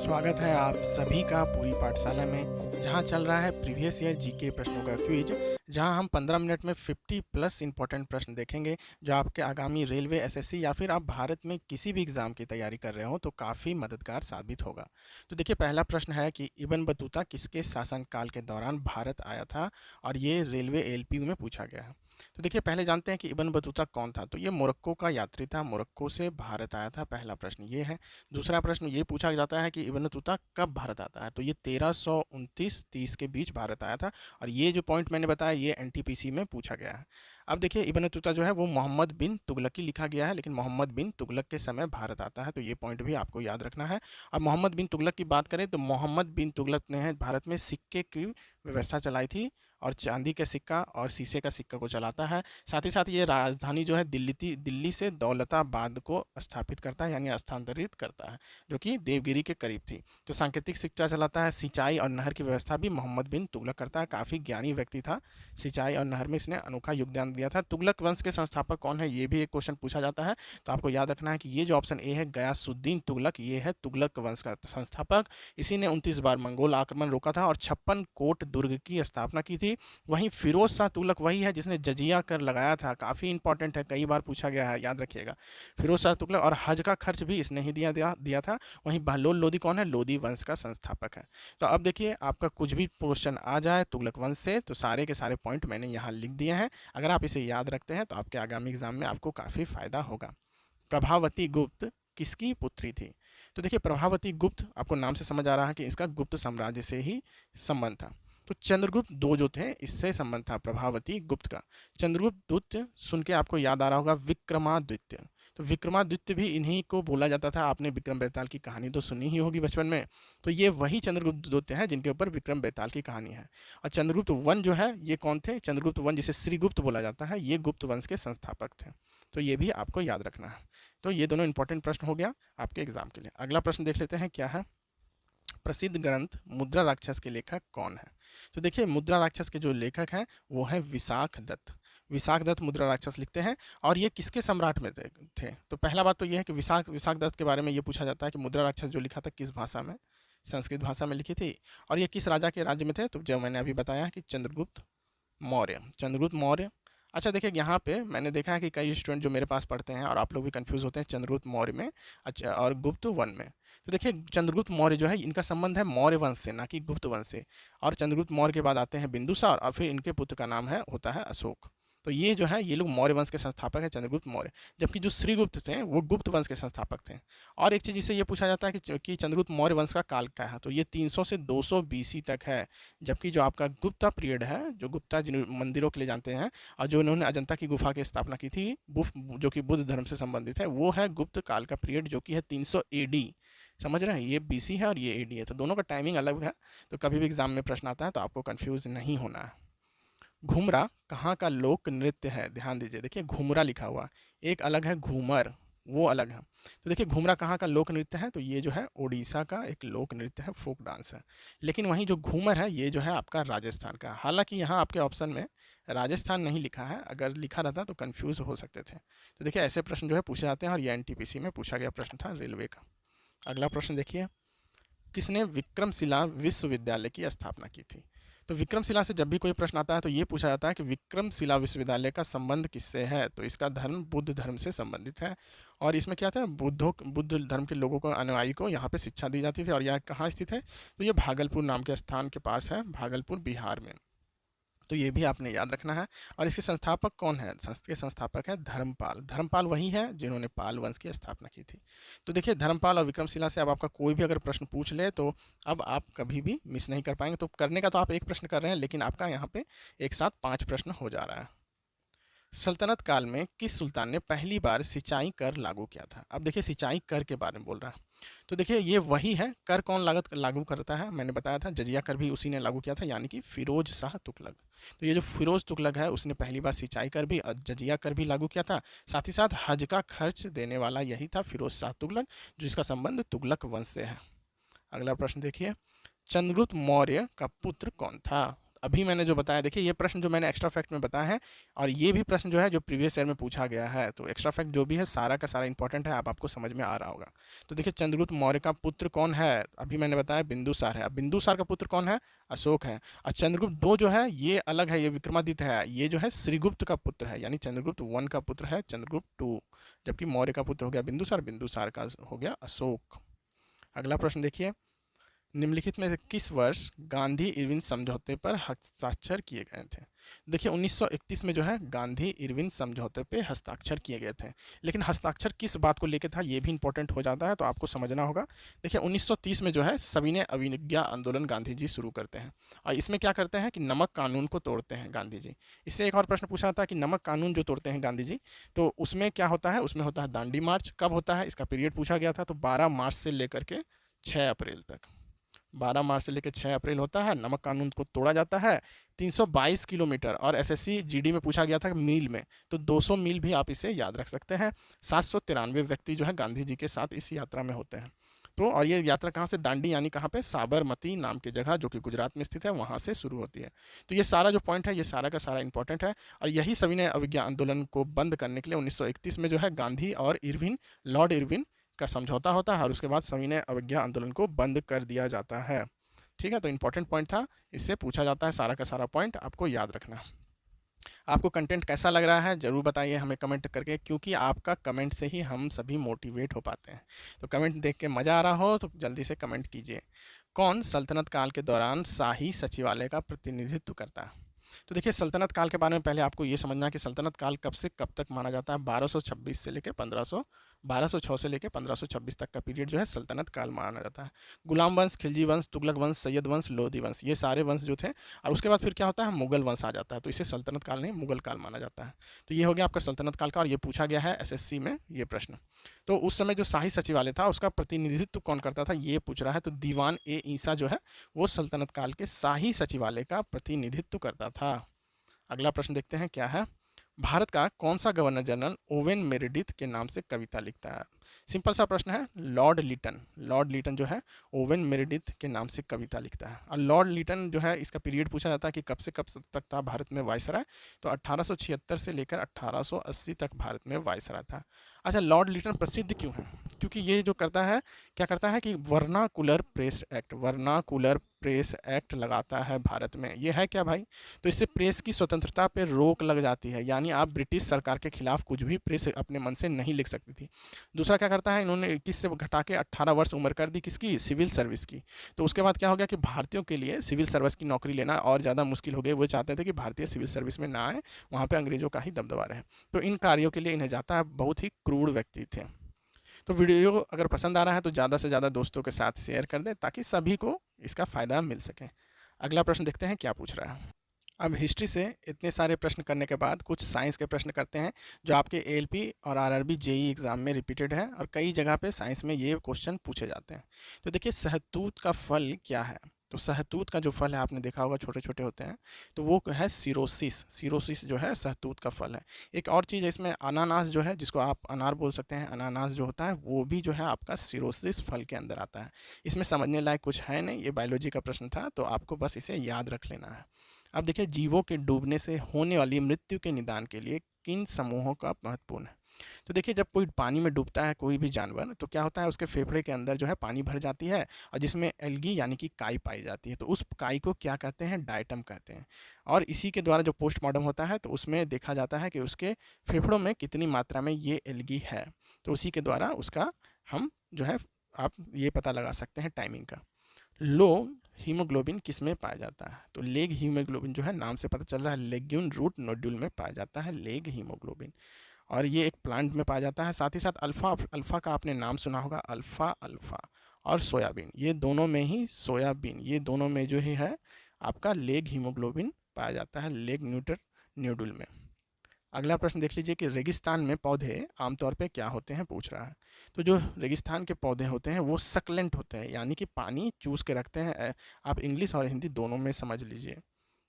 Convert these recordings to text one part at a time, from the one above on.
स्वागत है आप सभी का पूरी पाठशाला में, जहां चल रहा है प्रीवियस ईयर जीके प्रश्नों का क्विज। जहां हम 15 मिनट में 50 प्लस इंपॉर्टेंट प्रश्न देखेंगे जो आपके आगामी रेलवे, एसएससी या फिर आप भारत में किसी भी एग्ज़ाम की तैयारी कर रहे हो तो काफ़ी मददगार साबित होगा। तो देखिए, पहला प्रश्न है कि इब्न बतूता किसके शासनकाल के दौरान भारत आया था, और ये रेलवे एलपी में पूछा गया है। तो देखिए, पहले जानते हैं कि इब्न बतूता कौन था। तो ये मोरक्को का यात्री था, मोरक्को से भारत आया था। पहला प्रश्न ये है। दूसरा प्रश्न ये पूछा जाता है कि इब्न बतूता कब भारत आता है। तो ये 1329-30 के बीच भारत आया था, और ये जो पॉइंट मैंने बताया ये एनटीपीसी में पूछा गया है। अब देखिए, इब्न बतूता जो है वो मोहम्मद बिन तुगलकी लिखा गया है, लेकिन मोहम्मद बिन तुगलक के समय भारत आता है, तो ये पॉइंट भी आपको याद रखना है। और मोहम्मद बिन तुगलक की बात करें तो मोहम्मद बिन तुगलक ने भारत में सिक्के की व्यवस्था चलाई थी, और चांदी का सिक्का और शीशे का सिक्का को चलाता है। साथ ही साथ ये राजधानी जो है दिल्ली से दौलताबाद को स्थापित करता है, यानी स्थानांतरित करता है, जो कि देवगिरी के करीब थी। तो सांकेतिक शिक्षा चलाता है। सिंचाई और नहर की व्यवस्था भी मोहम्मद बिन तुगलक करता है। काफ़ी ज्ञानी व्यक्ति था। सिंचाई और नहर में इसने अनोखा योगदान दिया था। तुगलक वंश के संस्थापक कौन है, ये भी एक क्वेश्चन पूछा जाता है। तो आपको याद रखना है कि ये जो ऑप्शन ए है, गयासुद्दीन तुगलक, ये है तुगलक वंश का संस्थापक। इसी ने 29 बार मंगोल आक्रमण रोका था और 56 कोट दुर्ग की स्थापना की थी। वहीं फिरोज शाह तुगलक वही है जिसने जजिया कर लगाया था। काफ़ी इंपॉर्टेंट है, कई बार पूछा गया है, याद रखिएगा। फिरोज शाह तुगलक, और हज का खर्च भी इसने ही दिया था। वहीं बहलोल लोदी कौन है, लोदी वंश का संस्थापक है। तो अब देखिए, आपका कुछ भी क्वेश्चन आ जाए तुगलक वंश से तो सारे के सारे पॉइंट मैंने यहाँ लिख दिए हैं। अगर आप इसे याद रखते हैं तो आपके आगामी एग्जाम में आपको काफ़ी फायदा होगा। प्रभावती गुप्त किसकी पुत्री थी। तो देखिए, प्रभावती गुप्त आपको नाम से समझ आ रहा है कि इसका गुप्त साम्राज्य से ही संबंध था। तो चंद्रगुप्त दो जो थे इससे संबंध था प्रभावती गुप्त का। चंद्रगुप्त द्वितीय सुन के आपको याद आ रहा होगा विक्रमादित्य। तो विक्रमादित्य भी इन्हीं को बोला जाता था। आपने विक्रम बेताल की कहानी तो सुनी ही होगी बचपन में। तो ये वही चंद्रगुप्त द्वितीय है जिनके ऊपर विक्रम बेताल की कहानी है। और चंद्रगुप्त वन जो है ये कौन थे, चंद्रगुप्त वन जिसे श्रीगुप्त बोला जाता है, ये गुप्त वंश के संस्थापक थे। तो ये भी आपको याद रखना है। तो ये दोनों इंपॉर्टेंट प्रश्न हो गया आपके एग्जाम के लिए। अगला प्रश्न देख लेते हैं क्या है। प्रसिद्ध ग्रंथ मुद्रा राक्षस के लेखक कौन है। तो देखिए, मुद्रा राक्षस के जो लेखक हैं वो है विशाख दत्त। विशाख दत्त मुद्रा राक्षस लिखते हैं। और ये किसके सम्राट में थे। तो पहला बात तो ये है कि विशाख दत्त के बारे में ये पूछा जाता है कि मुद्रा राक्षस जो लिखा था किस भाषा में, संस्कृत भाषा में लिखी थी, और ये किस राजा के राज्य में थे। तो जो मैंने अभी बताया कि चंद्रगुप्त मौर्य। अच्छा देखिए, यहाँ पे मैंने देखा है कि कई स्टूडेंट जो मेरे पास पढ़ते हैं और आप लोग भी कंफ्यूज होते हैं चंद्रगुप्त मौर्य में अच्छा और गुप्त वन में। तो देखिए, चंद्रगुप्त मौर्य जो है इनका संबंध है मौर्य वंश से, ना कि गुप्त वंश से। और चंद्रगुप्त मौर्य के बाद आते हैं बिंदुसार, और फिर इनके पुत्र का नाम होता है अशोक। तो ये जो है ये लोग मौर्य वंश के संस्थापक हैं, चंद्रगुप्त मौर्य। जबकि जो श्रीगुप्त थे वो गुप्त वंश के संस्थापक थे। और एक चीज़ इससे ये पूछा जाता है कि चंद्रगुप्त मौर्य वंश का काल क्या है। तो ये 300 से 200 बीसी तक है। जबकि जो आपका गुप्ता पीरियड है, जो गुप्ता जिन मंदिरों के लिए जानते हैं, और जो इन्होंने अजंता की गुफा की स्थापना की थी, जो कि बुद्ध धर्म से संबंधित है, वो है गुप्त काल का पीरियड, जो कि है 300 एडी। समझ रहे हैं, ये बीसी है और ये एडी है, तो दोनों का टाइमिंग अलग है। तो कभी भी एग्जाम में प्रश्न आता है तो आपको कंफ्यूज नहीं होना है। घुमरा कहाँ का लोक नृत्य है, ध्यान दीजिए। देखिए, घुमरा लिखा हुआ, एक अलग है घूमर, वो अलग है। तो देखिए, घुमरा कहाँ का लोक नृत्य है। तो ये जो है उड़ीसा का एक लोक नृत्य है, फोक डांस है। लेकिन वहीं जो घूमर है ये जो है आपका राजस्थान का। हालांकि यहाँ आपके ऑप्शन में राजस्थान नहीं लिखा है, अगर लिखा रहता तो कन्फ्यूज हो सकते थे। तो देखिए, ऐसे प्रश्न जो है पूछे जाते हैं, और ये एनटीपीसी में पूछा गया प्रश्न था रेलवे का। अगला प्रश्न देखिए, किसने विक्रमशिला विश्वविद्यालय की स्थापना की थी। तो विक्रमशिला से जब भी कोई प्रश्न आता है तो ये पूछा जाता है कि विक्रमशिला विश्वविद्यालय का संबंध किससे है। तो इसका धर्म बुद्ध धर्म से संबंधित है। और इसमें क्या था, बुद्ध धर्म के लोगों को, अनुयायी को यहाँ पे शिक्षा दी जाती थी। और यह कहाँ स्थित है, तो ये भागलपुर नाम के स्थान के पास है, भागलपुर बिहार में। तो ये भी आपने याद रखना है। और इसके संस्थापक कौन है, के संस्थापक है धर्मपाल वही है जिन्होंने पाल वंश की स्थापना की थी। तो देखिए, धर्मपाल और विक्रमशिला से अब आपका कोई भी अगर प्रश्न पूछ ले तो अब आप कभी भी मिस नहीं कर पाएंगे। तो करने का तो आप एक प्रश्न कर रहे हैं, लेकिन आपका यहाँ पे एक साथ 5 प्रश्न हो जा रहा है। सल्तनत काल में किस सुल्तान ने पहली बार सिंचाई कर लागू किया था। अब देखिए, सिंचाई कर के बारे में बोल रहा है। तो देखिए, ये वही है। कर कौन लागू करता है, मैंने बताया था जजिया कर भी उसी ने लागू किया था, यानी कि फिरोज शाह तुगलक। तो ये जो फिरोज तुगलक है उसने पहली बार सिंचाई कर भी और जजिया कर भी लागू किया था। साथ ही साथ हज का खर्च देने वाला यही था, फिरोज शाह तुगलक, जिसका संबंध तुगलक वंश से है। अगला प्रश्न देखिए, चंद्रगुप्त मौर्य का पुत्र कौन था। अभी मैंने जो बताया, देखिए ये प्रश्न जो मैंने एक्स्ट्रा फैक्ट में बताया है और ये भी प्रश्न जो है जो प्रीवियस ईयर में पूछा गया है, तो एक्स्ट्रा फैक्ट जो भी है सारा का सारा इंपॉर्टेंट है, आपको समझ में आ रहा होगा। तो देखिए चंद्रगुप्त मौर्य का पुत्र कौन है, अभी मैंने बताया बिंदुसार है। अब बिंदुसार का पुत्र कौन है, अशोक है। और चंद्रगुप्त दो जो है ये अलग है, ये विक्रमादित्य है, ये जो है श्रीगुप्त का पुत्र है, यानी चंद्रगुप्त वन का पुत्र है चंद्रगुप्त टू, जबकि मौर्य का पुत्र हो गया बिंदुसार, बिंदुसार का हो गया अशोक। अगला प्रश्न देखिए, निम्नलिखित में से किस वर्ष गांधी इरविन समझौते पर हस्ताक्षर किए गए थे। देखिए 1931 में जो है गांधी इरविन समझौते पे हस्ताक्षर किए गए थे, लेकिन हस्ताक्षर किस बात को लेकर था ये भी इंपॉर्टेंट हो जाता है, तो आपको समझना होगा। देखिए 1930 में जो है सविनय अवज्ञा आंदोलन गांधी जी शुरू करते हैं, और इसमें क्या करते हैं कि नमक कानून को तोड़ते हैं गांधी जी। इससे एक और प्रश्न पूछा जाता है कि नमक कानून जो तोड़ते हैं गांधी जी, तो उसमें क्या होता है, उसमें होता है दांडी मार्च। कब होता है, इसका पीरियड पूछा गया था, तो 12 मार्च से लेकर के 6 अप्रैल तक, 12 मार्च से लेकर 6 अप्रैल होता है। नमक कानून को तोड़ा जाता है 322 किलोमीटर, और एसएससी जीडी में पूछा गया था मील में, तो 200 मील भी आप इसे याद रख सकते हैं। 793 व्यक्ति जो है गांधी जी के साथ इस यात्रा में होते हैं। तो और ये यात्रा कहाँ से, दांडी यानी कहाँ पे, साबरमती नाम की जगह जो कि गुजरात में स्थित है, वहाँ से शुरू होती है। तो ये सारा जो पॉइंट है ये सारा का सारा इंपॉर्टेंट है, और यही सविनय अवज्ञा आंदोलन को बंद करने के लिए 1931 में जो है गांधी और इरविन, लॉर्ड इरविन का समझौता होता है, और उसके बाद सविनय अवज्ञा आंदोलन को बंद कर दिया जाता है। ठीक है, तो इंपॉर्टेंट पॉइंट था, इससे पूछा जाता है, सारा का सारा पॉइंट आपको याद रखना। आपको कंटेंट कैसा लग रहा है ज़रूर बताइए हमें कमेंट करके, क्योंकि आपका कमेंट से ही हम सभी मोटिवेट हो पाते हैं। तो कमेंट देख के मज़ा आ रहा हो तो जल्दी से कमेंट कीजिए। कौन सल्तनत काल के दौरान शाही सचिवालय का प्रतिनिधित्व करता है। तो देखिए सल्तनत काल के बारे में पहले आपको ये समझना है कि सल्तनत काल कब से कब तक माना जाता है। 1226 से लेकर 1206 से लेकर 1526 तक का पीरियड जो है सल्तनत काल माना जाता है। गुलाम वंश, खिलजी वंश, तुगलक वंश, सैयद वंश, लोधी वंश, ये सारे वंश जो थे, और उसके बाद फिर क्या होता है, मुगल वंश आ जाता है, तो इसे सल्तनत काल नहीं मुगल काल माना जाता है। तो ये हो गया आपका सल्तनत काल का, और ये पूछा गया है एसएससी में ये प्रश्न। तो उस समय जो शाही सचिवालय था उसका प्रतिनिधित्व कौन करता था ये पूछ रहा है, तो दीवान ए ईसा जो है वो सल्तनत काल के शाही सचिवालय का प्रतिनिधित्व करता था। अगला प्रश्न देखते हैं क्या है, भारत का कौन सा गवर्नर जनरल ओवेन मेरेडिथ के नाम से कविता लिखता है। सिंपल सा प्रश्न है, लॉर्ड लिटन। लॉर्ड लिटन जो है ओवेन मेरेडिथ के नाम से कविता लिखता है। और लॉर्ड लिटन जो है इसका पीरियड पूछा जाता है कि कब से कब तक था भारत में वायसराय, तो 1876 से लेकर 1880 तक भारत में वायसराय था। अच्छा, लॉर्ड लिटन प्रसिद्ध क्यों है, क्योंकि ये जो करता है, क्या करता है कि vernacular press act, vernacular press act लगाता है भारत में। ये है क्या भाई, तो इससे प्रेस की स्वतंत्रता पे रोक लग जाती है, यानी आप ब्रिटिश सरकार के खिलाफ कुछ भी प्रेस अपने मन से नहीं लिख सकती थी। दूसरा क्या करता है, इन्होंने 21 से घटा के 18 वर्ष उम्र कर दी किसकी, सिविल सर्विस की। तो उसके बाद क्या हो गया कि भारतीयों के लिए सिविल सर्विस की नौकरी लेना और ज़्यादा मुश्किल हो गई। वो चाहते थे कि भारतीय सिविल सर्विस में ना आए, वहाँ पर अंग्रेजों का ही दबदबा रहे। तो इन कार्यों के लिए इन्हें जाता है, बहुत ही क्रूर व्यक्ति थे। तो वीडियो अगर पसंद आ रहा है तो ज़्यादा से ज़्यादा दोस्तों के साथ शेयर कर दें ताकि सभी को इसका फ़ायदा मिल सके। अगला प्रश्न देखते हैं क्या पूछ रहा है। अब हिस्ट्री से इतने सारे प्रश्न करने के बाद कुछ साइंस के प्रश्न करते हैं, जो आपके एएलपी और आरआरबी जेई एग्ज़ाम में रिपीटेड है, और कई जगह पे साइंस में ये क्वेश्चन पूछे जाते हैं। तो देखिए सहतूत का फल क्या है, तो सहतूत का जो फल है आपने देखा होगा छोटे छोटे होते हैं, तो वो है सिरोसिस। सिरोसिस जो है सहतूत का फल है। एक और चीज़ है इसमें, अनानास जो है, जिसको आप अनार बोल सकते हैं, अनानास जो होता है वो भी जो है आपका सिरोसिस फल के अंदर आता है। इसमें समझने लायक कुछ है नहीं, ये बायोलॉजी का प्रश्न था, तो आपको बस इसे याद रख लेना है। अब देखिए, जीवों के डूबने से होने वाली मृत्यु के निदान के लिए किन समूहों का महत्वपूर्ण है। तो देखिए, जब कोई पानी में डूबता है कोई भी जानवर, तो क्या होता है, उसके फेफड़े के अंदर जो है पानी भर जाती है, और जिसमें एल्गी यानी कि काई पाई जाती है, तो उस काई को क्या कहते हैं, डायटम कहते हैं। और इसी के द्वारा जो पोस्टमार्टम होता है तो उसमें देखा जाता है कि उसके फेफड़ों में कितनी मात्रा में ये एल्गी है, तो उसी के द्वारा उसका हम जो है आप ये पता लगा सकते हैं टाइमिंग का। लो हीमोग्लोबिन किस में पाया जाता है, तो लेग हीमोग्लोबिन जो है, नाम से पता चल रहा है, लेग्यून रूट नोड्यूल में पाया जाता है लेग हीमोग्लोबिन, और ये एक प्लांट में पाया जाता है। साथ ही साथ अल्फ़ा, अल्फ़ा का आपने नाम सुना होगा, अल्फ़ा अल्फ़ा, और सोयाबीन, ये दोनों में ही, सोयाबीन, ये दोनों में जो ही है आपका लेग हीमोग्लोबिन पाया जाता है लेग न्यूटर न्यूडुल में। अगला प्रश्न देख लीजिए कि रेगिस्तान में पौधे आमतौर पे क्या होते हैं, पूछ रहा है। तो जो रेगिस्तान के पौधे होते हैं वो सक्लेंट होते हैं, यानी कि पानी चूस के रखते हैं। आप इंग्लिश और हिंदी दोनों में समझ लीजिए।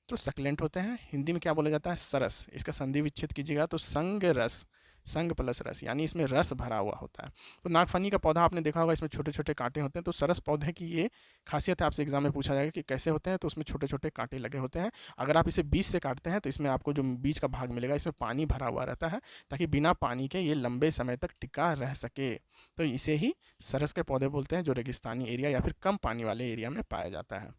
तो सक्लेंट होते हैं, हिंदी में क्या बोला जाता है, सरस, इसका संधि विच्छेद कीजिएगा तो संग रस, संग प्लस रस, यानी इसमें रस भरा हुआ होता है। तो नागफनी का पौधा आपने देखा होगा, इसमें छोटे छोटे कांटे होते हैं। तो सरस पौधे की ये खासियत है, आपसे एग्जाम में पूछा जाएगा कि कैसे होते हैं। तो उसमें छोटे छोटे कांटे लगे होते हैं। अगर आप इसे बीज से काटते हैं तो इसमें आपको जो बीज का भाग मिलेगा इसमें पानी भरा हुआ रहता है, ताकि बिना पानी के ये लंबे समय तक टिका रह सके। तो इसे ही सरस के पौधे बोलते हैं, जो रेगिस्तानी एरिया या फिर कम पानी वाले एरिया में पाया जाता है।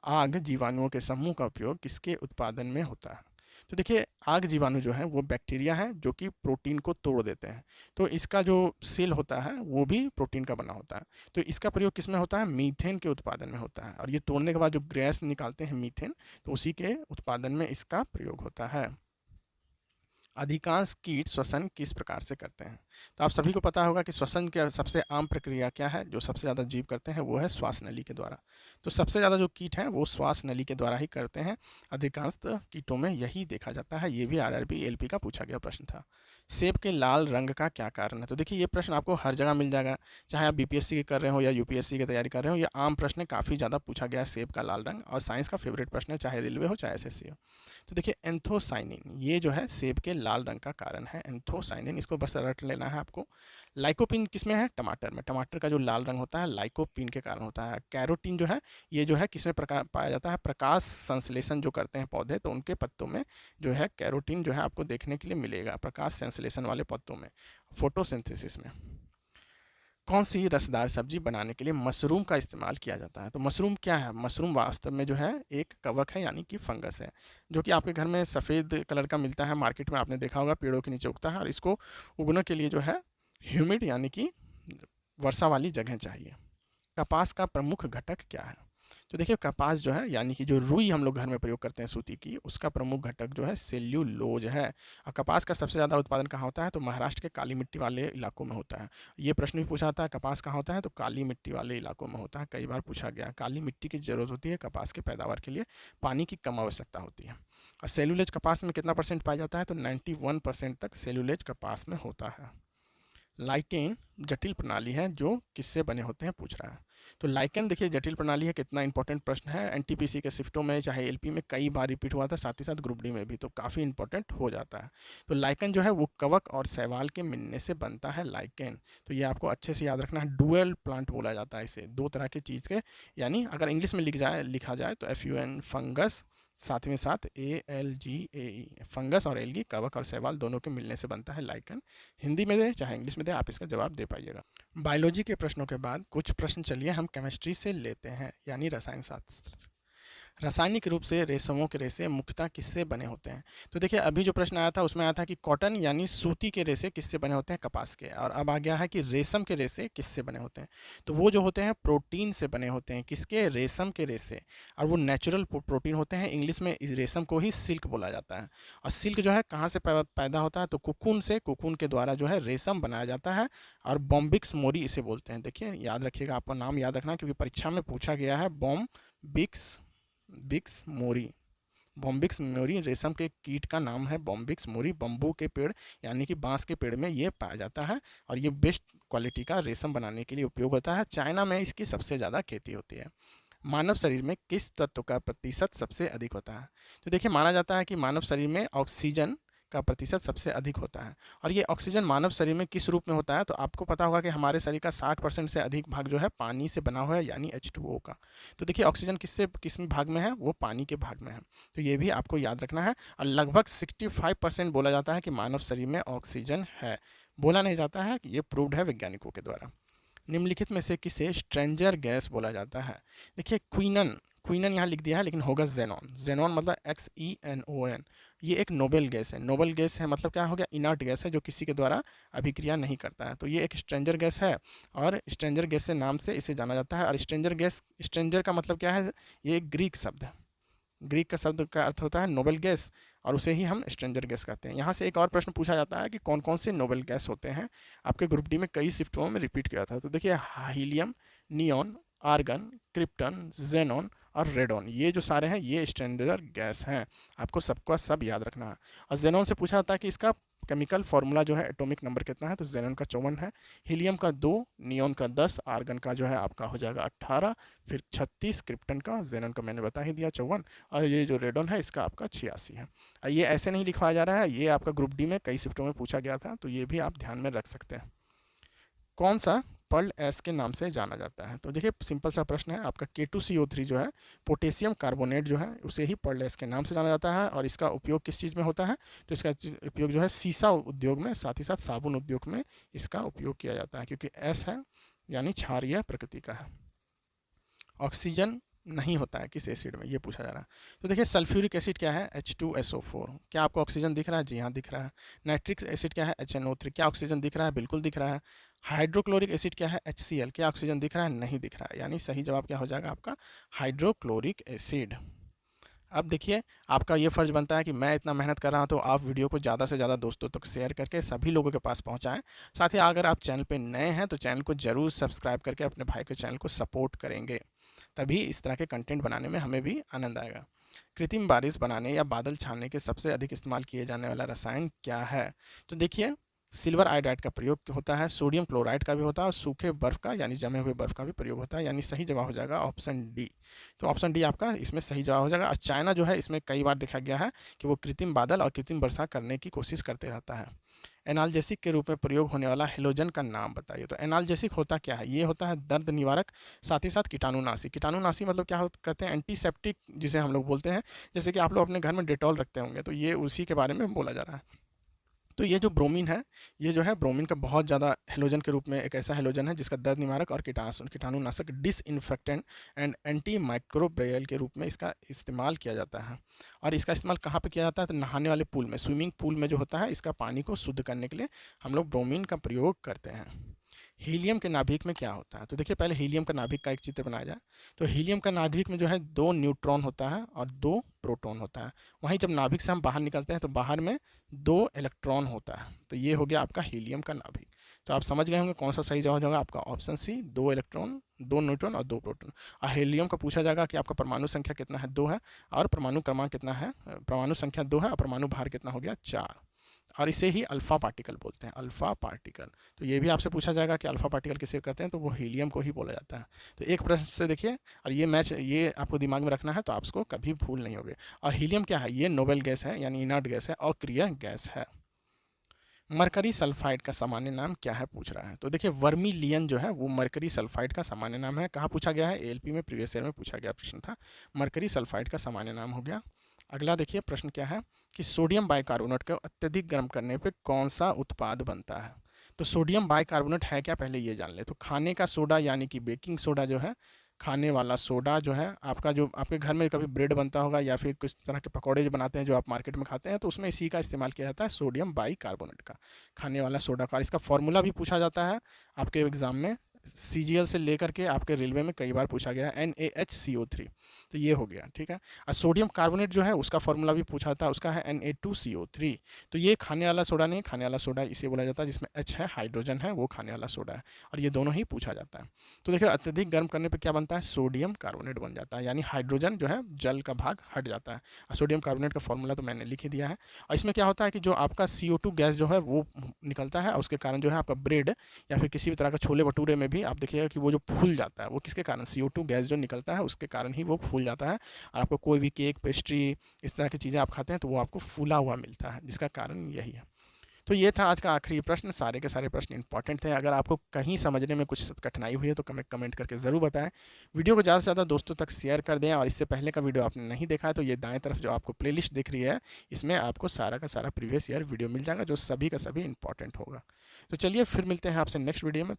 आग जीवाणुओं के समूह का उपयोग किसके उत्पादन में होता है? तो देखिए, आग जीवाणु जो है वो बैक्टीरिया है जो कि प्रोटीन को तोड़ देते हैं। तो इसका जो सेल होता है वो भी प्रोटीन का बना होता है। तो इसका प्रयोग किस में होता है? मीथेन के उत्पादन में होता है। और ये तोड़ने के बाद जो गैस निकालते हैं मीथेन, तो उसी के उत्पादन में इसका प्रयोग होता है। अधिकांश कीट श्वसन किस प्रकार से करते हैं? तो आप सभी को पता होगा कि श्वसन की सबसे आम प्रक्रिया क्या है? जो सबसे ज़्यादा जीव करते हैं वो है श्वास नली के द्वारा। तो सबसे ज़्यादा जो कीट हैं वो श्वास नली के द्वारा ही करते हैं। अधिकांश कीटों में यही देखा जाता है। ये भी आरआरबी एलपी का पूछा गया प्रश्न था। सेब के लाल रंग का क्या कारण है? तो देखिए, ये प्रश्न आपको हर जगह मिल जाएगा, चाहे आप बीपीएससी की कर रहे हो या यूपीएससी की तैयारी कर रहे हो। ये आम प्रश्न है, काफ़ी ज़्यादा पूछा गया है सेब का लाल रंग, और साइंस का फेवरेट प्रश्न है, चाहे रेलवे हो चाहे एसएससी हो। तो देखिए, एंथोसाइनिन ये जो है सेब के लाल रंग का कारण है, एंथोसाइनिन, इसको बस रट लेना है आपको। लाइकोपिन किसमें है? टमाटर में। टमाटर का जो लाल रंग होता है लाइकोपिन के कारण होता है। कैरोटीन जो है ये जो है किसमें पाया जाता है? प्रकाश संश्लेषण जो करते हैं पौधे, तो उनके पत्तों में जो है कैरोटीन जो है आपको देखने के लिए मिलेगा, प्रकाश संश्लेषण वाले पत्तों में, फोटोसिंथेसिस में। कौन सी रसदार सब्जी बनाने के लिए मशरूम का इस्तेमाल किया जाता है? तो मशरूम क्या है? मशरूम वास्तव में जो है एक कवक है, यानी कि फंगस है, जो कि आपके घर में सफ़ेद कलर का मिलता है मार्केट में, आपने देखा होगा, पेड़ों के नीचे उगता है। और इसको उगने के लिए जो है ह्यूमिड यानी कि वर्षा वाली जगह चाहिए। कपास का प्रमुख घटक क्या है? तो देखिए, कपास जो है यानी कि जो रुई हम लोग घर में प्रयोग करते हैं सूती की, उसका प्रमुख घटक जो है सेल्यूलोज है। और कपास का सबसे ज़्यादा उत्पादन कहाँ होता है? तो महाराष्ट्र के काली मिट्टी वाले इलाकों में होता है। ये प्रश्न भी पूछा जाता है, कपास कहाँ होता है? तो काली मिट्टी वाले इलाकों में होता है, कई बार पूछा गया। काली मिट्टी की ज़रूरत होती है कपास के पैदावार के लिए, पानी की कम आवश्यकता होती है। और सेल्यूलोज कपास में कितना % पाया जाता है? तो 91% तक सेल्यूलोज कपास में होता है। लाइकेन जटिल प्रणाली है जो किससे बने होते हैं, पूछ रहा है। तो लाइकेन देखिए जटिल प्रणाली है, कितना इंपॉर्टेंट प्रश्न है। एनटीपीसी के शिफ्टों में चाहे एलपी में कई बार रिपीट हुआ था, साथ ही साथ ग्रुप डी में भी, तो काफ़ी इंपॉर्टेंट हो जाता है। तो लाइकेन जो है वो कवक और शैवाल के मिलने से बनता है लाइकेन। तो ये आपको अच्छे से याद रखना है। डुअल प्लांट बोला जाता है इसे, दो तरह की चीज़ के, यानी अगर इंग्लिश में लिखा जाए तो FUN फंगस, साथ में साथ ALGAE फंगस, और एल्गी कवक और शैवाल दोनों के मिलने से बनता है लाइकन। हिंदी में दे चाहे इंग्लिश में दे, आप इसका जवाब दे पाइएगा। बायोलॉजी के प्रश्नों के बाद कुछ प्रश्न चलिए हम केमिस्ट्री से लेते हैं, यानी रसायन शास्त्र। रासायनिक रूप से रेशमों के रेशे मुख्यतः किससे बने होते हैं? तो देखिए, अभी जो प्रश्न आया था उसमें आया था कि कॉटन यानी सूती के रेशे किससे बने होते हैं? कपास के। और अब आ गया है कि रेशम के रेशे किससे बने होते हैं? तो वो जो होते हैं प्रोटीन से बने होते हैं। किसके? रेशम के रेशे। और वो नेचुरल प्रोटीन होते हैं। इंग्लिश में इस रेशम को ही सिल्क बोला जाता है। और सिल्क जो है कहाँ से पैदा होता है? तो कुकुन से, कुकुन के द्वारा जो है रेशम बनाया जाता है, और बॉम्बिक्स मोरी इसे बोलते हैं। देखिए, याद रखिएगा, आपका नाम याद रखना, क्योंकि परीक्षा में पूछा गया है। बॉम्बिक्स मोरी, बॉम्बिक्स मोरी रेशम के कीट का नाम है। बॉम्बिक्स मोरी बम्बू के पेड़ यानी कि बांस के पेड़ में ये पाया जाता है, और ये बेस्ट क्वालिटी का रेशम बनाने के लिए उपयोग होता है। चाइना में इसकी सबसे ज़्यादा खेती होती है। मानव शरीर में किस तत्व का प्रतिशत सबसे अधिक होता है? तो देखिए, माना जाता है कि मानव शरीर में ऑक्सीजन का प्रतिशत सबसे अधिक होता है। और ये ऑक्सीजन मानव शरीर में किस रूप में होता है? तो आपको पता होगा कि हमारे शरीर का 60% से अधिक भाग जो है पानी से बना हुआ है, यानी H2O का। तो देखिए, ऑक्सीजन किस भाग में है? वो पानी के भाग में है। तो ये भी आपको याद रखना है। और लगभग 65% बोला जाता है कि मानव शरीर में ऑक्सीजन है, बोला नहीं जाता है, ये प्रूव्ड है वैज्ञानिकों के द्वारा। निम्नलिखित में से किसे स्ट्रेंजर गैस बोला जाता है? देखिए, क्वीनन यहाँ लिख दिया है, लेकिन होगा जेनॉन। जेनॉन मतलब XENON। ये एक नोबेल गैस है। नोबेल गैस है मतलब क्या हो गया? इनर्ट गैस है, जो किसी के द्वारा अभिक्रिया नहीं करता है। तो ये एक स्ट्रेंजर गैस है, और स्ट्रेंजर गैस से नाम से इसे जाना जाता है। और स्ट्रेंजर का मतलब क्या है? ये एक ग्रीक शब्द है। ग्रीक का शब्द का अर्थ होता है नोबेल गैस, और उसे ही हम स्ट्रेंजर गैस कहते हैं। यहाँ से एक और प्रश्न पूछा जाता है कि कौन कौन से नोबेल गैस होते हैं? आपके ग्रुप डी में कई शिफ्टों में रिपीट किया था। तो देखिए, helium, neon, argon, krypton, xenon और रेडॉन, ये जो सारे हैं ये स्ट्रेंजर गैस हैं। आपको सबका सब याद रखना है। और जेनॉन से पूछा जाता है कि इसका केमिकल फार्मूला जो है एटॉमिक नंबर कितना है, तो जेनॉन का 54 है, हीलियम का 2, नियॉन का 10, आर्गन का जो है आपका हो जाएगा 18, फिर 36 क्रिप्टन का, जेनॉन का मैंने बता ही दिया 54, और ये जो रेडॉन है इसका आपका 86 है। ये ऐसे नहीं लिखवाया जा रहा है, ये आपका ग्रुप डी में कई शिफ्टों में पूछा गया था, तो ये भी आप ध्यान में रख सकते हैं। कौन सा पर्ल एस के नाम से जाना जाता है, तो देखिए सिंपल सा प्रश्न है आपका, K2CO3 जो है पोटेशियम कार्बोनेट जो है उसे ही पर्ल एस के नाम से जाना जाता है। और इसका उपयोग किस चीज़ में होता है, तो इसका उपयोग जो है शीशा उद्योग में, साथ ही साथ साबुन उद्योग में इसका उपयोग किया जाता है, क्योंकि एस है यानी क्षारीय प्रकृति का है। ऑक्सीजन नहीं होता है किस एसिड में, ये पूछा जा रहा है। तो देखिए सल्फ्यूरिक एसिड क्या है, H2SO4, क्या आपको ऑक्सीजन दिख रहा है, जी हाँ दिख रहा है। नाइट्रिक एसिड क्या है, HNO3, क्या ऑक्सीजन दिख रहा है, बिल्कुल दिख रहा है। हाइड्रोक्लोरिक एसिड क्या है, HCl, क्या ऑक्सीजन दिख रहा है, नहीं दिख रहा है, यानी सही जवाब क्या हो जाएगा आपका हाइड्रोक्लोरिक एसिड। अब देखिए आपका ये फ़र्ज़ बनता है कि मैं इतना मेहनत कर रहा हूँ तो आप वीडियो को ज़्यादा से ज़्यादा दोस्तों तक शेयर करके सभी लोगों के पास पहुँचाएँ। साथ ही अगर आप चैनल पे नए हैं तो चैनल को ज़रूर सब्सक्राइब करके अपने भाई के चैनल को सपोर्ट करेंगे, तभी इस तरह के कंटेंट बनाने में हमें भी आनंद आएगा। कृत्रिम बारिश बनाने या बादल छानने के सबसे अधिक इस्तेमाल किए जाने वाला रसायन क्या है, तो देखिए सिल्वर आयोडाइड का प्रयोग होता है, सोडियम क्लोराइड का भी होता है, और सूखे बर्फ़ का यानी जमे हुए बर्फ़ का भी प्रयोग होता है, यानी सही जवाब हो जाएगा ऑप्शन डी। तो ऑप्शन डी आपका इसमें सही जवाब हो जाएगा। और चाइना जो है इसमें कई बार देखा गया है कि वो कृत्रिम बादल और कृत्रिम वर्षा करने की कोशिश करते रहता है। एनाल्जेसिक के रूप में प्रयोग होने वाला हेलोजन का नाम बताइए, तो एनाल्जेसिक होता क्या है, ये होता है दर्द निवारक, साथ ही साथ कीटाणुनाशी। कीटाणुनाशी मतलब क्या कहते हैं, एंटीसेप्टिक जिसे हम लोग बोलते हैं, जैसे कि आप लोग अपने घर में डेटॉल रखते होंगे, तो ये उसी के बारे में बोला जा रहा है। तो ये जो ब्रोमीन है, ये जो है ब्रोमीन का बहुत ज़्यादा हेलोजन के रूप में एक ऐसा हेलोजन है जिसका दर्द निवारक और कीटाणुनाशक डिसइंफेक्टेंट एंड एंटी माइक्रोबियल के रूप में इसका इस्तेमाल किया जाता है। और इसका इस्तेमाल कहाँ पे किया जाता है, तो नहाने वाले पूल में, स्विमिंग पूल में जो होता है, इसका पानी को शुद्ध करने के लिए हम लोग ब्रोमीन का प्रयोग करते हैं। हीलियम के नाभिक में क्या होता है, तो देखिए पहले हीलियम का नाभिक का एक चित्र बनाया जाए। तो हीलियम का नाभिक में जो है 2 न्यूट्रॉन होता है और 2 प्रोटॉन होता है। वहीं जब नाभिक से हम बाहर निकलते हैं तो बाहर में 2 इलेक्ट्रॉन होता है। तो ये हो गया आपका हीलियम का नाभिक। तो आप समझ गए होंगे कौन सा सही जवाब होगा आपका ऑप्शन सी, 2 इलेक्ट्रॉन, 2 न्यूट्रॉन और 2 प्रोटॉन। और हीलियम का पूछा जाएगा कि आपका परमाणु संख्या कितना है, 2 है, और परमाणु क्रमांक कितना है, परमाणु संख्या 2 है, और परमाणु भार कितना हो गया, 4। और इसे ही अल्फ़ा पार्टिकल बोलते हैं, अल्फ़ा पार्टिकल। तो ये भी आपसे पूछा जाएगा कि अल्फ़ा पार्टिकल किसे कहते हैं, तो वो हीलियम को ही बोला जाता है। तो एक प्रश्न से देखिए, और ये मैच ये आपको दिमाग में रखना है, तो आपको कभी भूल नहीं होगे। और हीलियम क्या है, ये नोबेल गैस है, यानी इनर्ट गैस है, अक्रिय गैस है। मरकरी सल्फाइड का सामान्य नाम क्या है पूछ रहा है, तो देखिए वर्मिलियन जो है वो मरकरी सल्फाइड का सामान्य नाम है। कहाँ पूछा गया है, एएलपी में प्रीवियस ईयर में पूछा गया प्रश्न था, मरकरी सल्फाइड का सामान्य नाम हो गया। अगला देखिए प्रश्न क्या है कि सोडियम बाइकार्बोनेट को अत्यधिक गर्म करने पे कौन सा उत्पाद बनता है। तो सोडियम बाइकार्बोनेट है क्या, पहले ये जान ले। तो खाने का सोडा यानी कि बेकिंग सोडा जो है, खाने वाला सोडा जो है आपका, जो आपके घर में कभी ब्रेड बनता होगा या फिर कुछ तरह के पकौड़े जो बनाते हैं जो आप मार्केट में खाते हैं, तो उसमें इसी का इस्तेमाल किया जाता है, सोडियम बाइकार्बोनेट का, खाने वाला सोडा का। इसका फॉर्मूला भी पूछा जाता है आपके एग्जाम में, CGL से लेकर के आपके रेलवे में कई बार पूछा गया है, NaHCO3। तो ये हो गया, ठीक है। और सोडियम कार्बोनेट जो है उसका फॉर्मूला भी पूछा था, उसका है Na2CO3। तो ये खाने वाला सोडा नहीं, खाने वाला सोडा इसे बोला जाता है जिसमें H है, हाइड्रोजन है, वो खाने वाला सोडा है। और ये दोनों ही पूछा जाता है। तो देखिए अत्यधिक गर्म करने पर क्या बनता है, सोडियम कार्बोनेट बन जाता है, यानी हाइड्रोजन जो है जल का भाग हट जाता है। और सोडियम कार्बोनेट का फॉर्मूला तो मैंने लिख ही दिया है। और इसमें क्या होता है कि जो आपका CO2 गैस जो है वो निकलता है, और उसके कारण जो है आपका ब्रेड या फिर किसी भी तरह का छोले भटूरे में भी आप देखिएगा कि वो जो फूल जाता है, वो किसके कारण, CO2 गैस जो निकलता है उसके कारण ही वो फूल जाता है। और आपको कोई भी केक, पेस्ट्री, इस तरह की चीज़ें आप खाते हैं तो वो आपको फूला हुआ मिलता है, जिसका कारण यही है। तो ये था आज का आखिरी प्रश्न। सारे के सारे प्रश्न इंपॉर्टेंट थे। अगर आपको कहीं समझने में कुछ कठिनाई हुई है तो कमेंट करके ज़रूर बताएं। वीडियो को ज़्यादा से ज़्यादा दोस्तों तक शेयर कर दें। और इससे पहले का वीडियो आपने नहीं देखा है तो ये दाएं तरफ जो आपको प्लेलिस्ट दिख रही है, इसमें आपको सारा का सारा प्रीवियस ईयर वीडियो मिल जाएगा, जो सभी का सभी इंपॉर्टेंट होगा। तो चलिए फिर मिलते हैं आपसे नेक्स्ट वीडियो में।